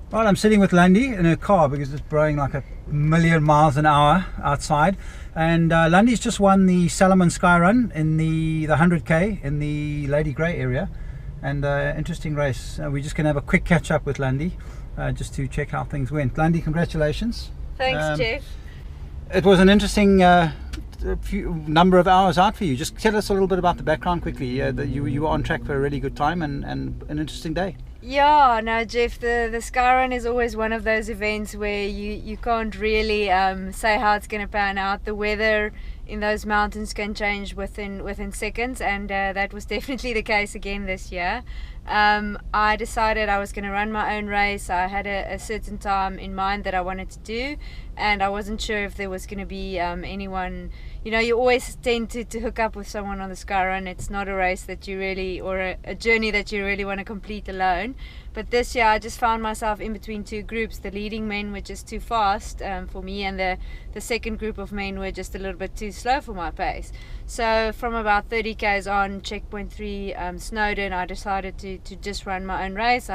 Well, I'm sitting with Landie in her car because it's blowing like a million miles an hour outside. And Landie's just won the Salomon Sky Run in the 100k in the Landie Grey area. And interesting race. We're just going to have a quick catch up with Landie just to check how things went. Landie, congratulations. Thanks, Jeff. It was an interesting number of hours out for you. Just tell us a little bit about the background quickly. That you were on track for a really good time and an interesting day. Yeah, no, Jeff, the Sky Run is always one of those events where you can't really say how it's going to pan out. The weather in those mountains can change within seconds, and that was definitely the case again this year. I decided I was going to run my own race. I had a certain time in mind that I wanted to do, and I wasn't sure if there was going to be anyone. You know, you always tend to hook up with someone on the Sky Run. It's not a race that you really, or a journey that you really want to complete alone. But this year I just found myself in between two groups. The leading men were just too fast for me, and the second group of men were just a little bit too slow for my pace. So from about 30 k's on, checkpoint 3 Snowdon, I decided to just run my own race.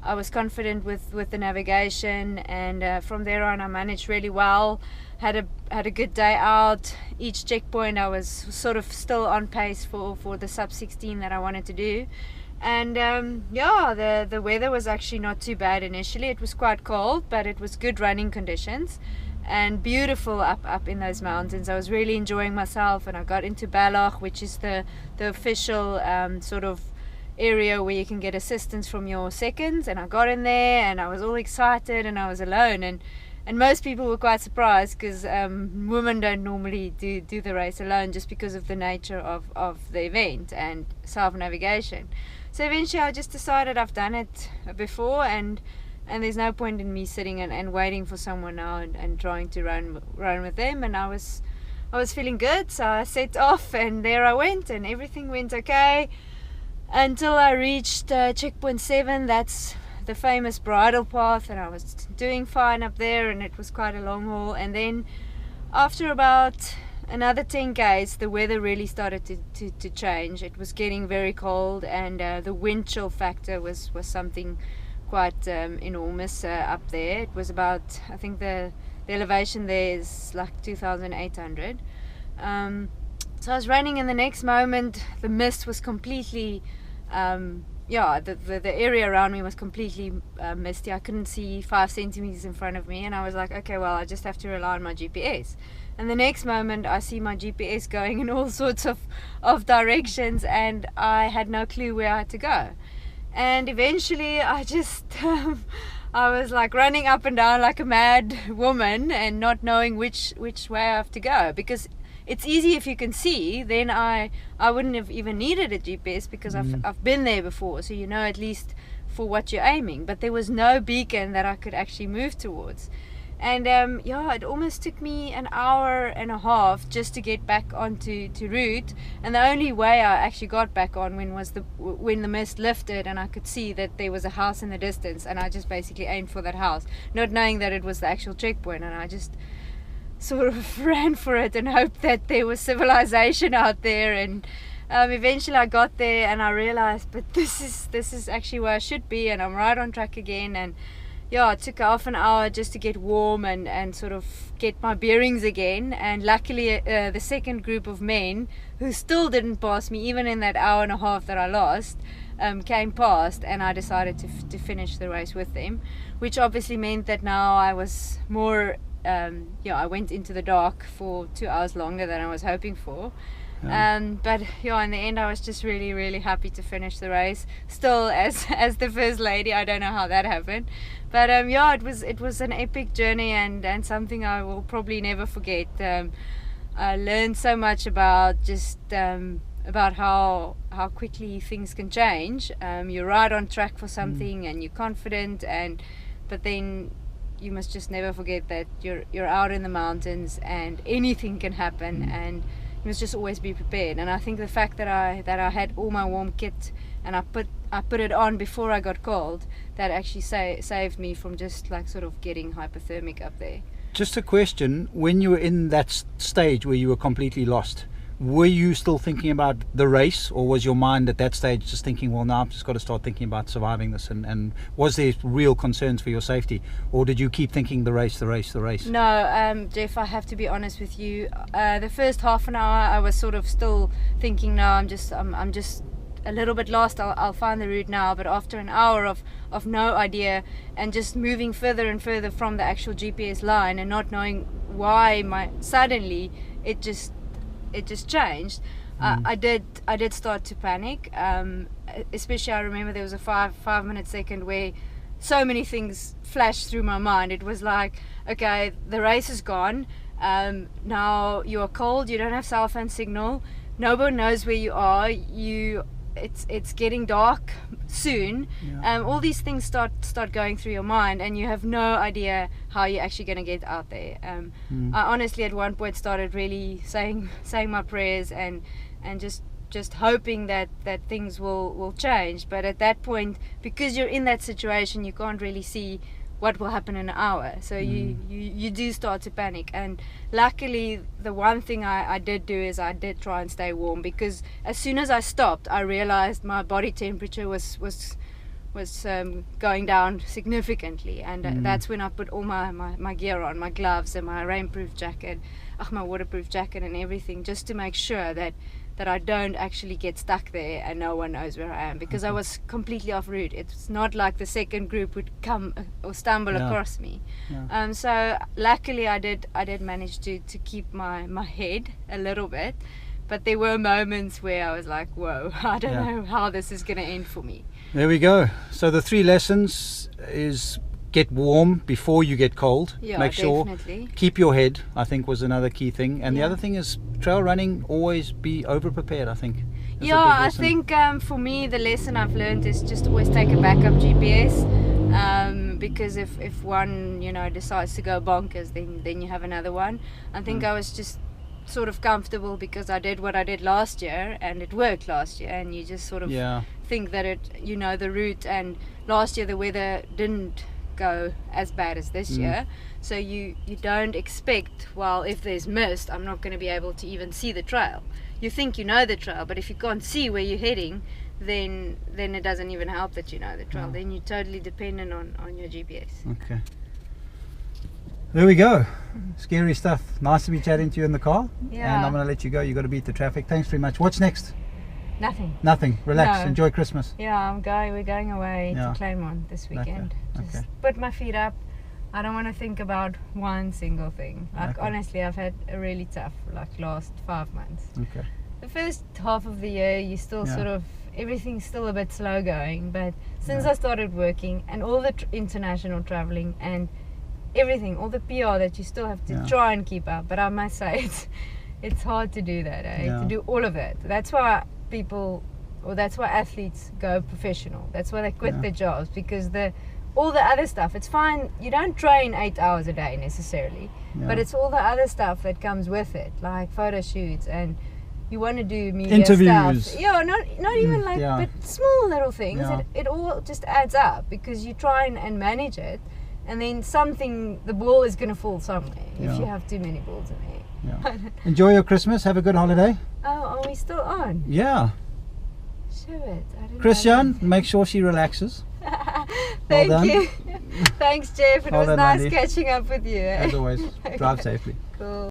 I was confident with the navigation, and from there on I managed really well. Had a good day out. Each checkpoint I was sort of still on pace for the sub 16 that I wanted to do. And the weather was actually not too bad initially. It was quite cold, but it was good running conditions and beautiful up in those mountains. I was really enjoying myself, and I got into Ballach, which is the official sort of area where you can get assistance from your seconds, and I got in there and I was all excited, and I was alone, and most people were quite surprised because women don't normally do the race alone, just because of the nature of the event and self-navigation. So eventually I just decided I've done it before, and there's no point in me sitting and waiting for someone now and trying to run with them. And I was feeling good, so I set off, and there I went, and everything went okay until I reached checkpoint 7. That's the famous bridle path, and I was doing fine up there, and it was quite a long haul. And then after about another 10 k's, the weather really started to change. It was getting very cold, and the wind chill factor was something quite enormous up there. It was about, I think the elevation there is like 2,800. So I was running, and the next moment the mist was completely the area around me was completely misty. I couldn't see 5 centimeters in front of me, and I was like, okay, well, I just have to rely on my GPS. And the next moment I see my GPS going in all sorts of directions, and I had no clue where I had to go. And eventually I just I was like running up and down like a mad woman, and not knowing which way I have to go, because it's easy if you can see. Then I wouldn't have even needed a GPS, because I've been there before, so you know at least for what you're aiming. But there was no beacon that I could actually move towards. And it almost took me an hour and a half just to get back onto route. And the only way I actually got back on when the mist lifted and I could see that there was a house in the distance, and I just basically aimed for that house, not knowing that it was the actual checkpoint. And I just sort of ran for it and hoped that there was civilization out there. And eventually I got there, and I realized, but this is actually where I should be, and I'm right on track again. And it took half an hour just to get warm and sort of get my bearings again. And luckily the second group of men, who still didn't pass me even in that hour and a half that I lost, came past, and I decided to finish the race with them, which obviously meant that now I was more I went into the dark for 2 hours longer than I was hoping for. But in the end I was just really, really happy to finish the race. Still, as the first lady, I don't know how that happened. But it was an epic journey, and something I will probably never forget. I learned so much about about how quickly things can change. You're right on track for something, and you're confident, but then you must just never forget that you're out in the mountains and anything can happen, and you must just always be prepared. And I think the fact that I had all my warm kit, and I put it on before I got cold, that actually saved me from just like sort of getting hypothermic up there. Just a question, when you were in that stage where you were completely lost, were you still thinking about the race, or was your mind at that stage just thinking, well, now I've just got to start thinking about surviving this? And was there real concerns for your safety, or did you keep thinking the race? No, Jeff, I have to be honest with you. The first half an hour, I was sort of still thinking, no, I'm just a little bit lost. I'll find the route now. But after an hour of no idea, and just moving further and further from the actual GPS line, and not knowing why suddenly it just changed. I did start to panic. Especially, I remember there was a 5 minute second where so many things flashed through my mind. It was like, okay, the race is gone. Now you are cold. You don't have cell phone signal. No one knows where you are. It's getting dark soon. All these things start going through your mind, and you have no idea how you're actually going to get out there. I honestly at one point started really saying my prayers and just hoping that things will change. But at that point, because you're in that situation, you can't really see what will happen in an hour, so you do start to panic. And luckily, the one thing I did do is I did try and stay warm, because as soon as I stopped, I realized my body temperature was going down significantly, and that's when I put all my gear on, my gloves and my rainproof jacket, my waterproof jacket and everything, just to make sure that I don't actually get stuck there and no one knows where I am, because I was completely off route. It's not like the second group would come or stumble across me. So luckily I did manage to keep my head a little bit, but there were moments where I was like, whoa, I don't know how this is going to end for me. There we go. So the 3 lessons is: get warm before you get cold. Make sure, keep your head, I think, was another key thing. And the other thing is trail running, always be over prepared, I think. I think for me the lesson I've learned is just always take a backup GPS, because if one decides to go bonkers, then you have another one. I think I was just sort of comfortable because I did what I did last year and it worked last year, and you just sort of think that the route, and last year the weather didn't go as bad as this year, so you don't expect, well, if there's mist, I'm not going to be able to even see the trail. You think you know the trail, but if you can't see where you're heading, then it doesn't even help that you know the trail. Then you're totally dependent on your GPS. Okay, there we go. Scary stuff. Nice to be chatting to you in the car. And I'm going to let you go. You got to beat the traffic. Thanks very much. What's next? Nothing. Relax. No. Enjoy Christmas. We're going away to Claremont this weekend. Just put my feet up. I don't want to think about one single thing. Honestly, I've had a really tough last 5 months. The first half of the year, you still sort of, everything's still a bit slow going, but since I started working and all the international traveling and everything, all the PR that you still have to try and keep up, but I must say it's hard to do that, to do all of it. That's why that's why athletes go professional. That's why they quit their jobs, because all the other stuff, it's fine. You don't train 8 hours a day necessarily, but it's all the other stuff that comes with it, like photo shoots, and you want to do media interviews stuff. Not even but small little things. It all just adds up, because you try and manage it, and then the ball is going to fall somewhere if you have too many balls in the air. Enjoy your Christmas. Have a good holiday. Oh, are we still on? Yeah. Show it. I didn't Christian, make sure she relaxes. Thank you. Thanks, Jeff. It was nice catching up with you. As always, drive safely. Cool.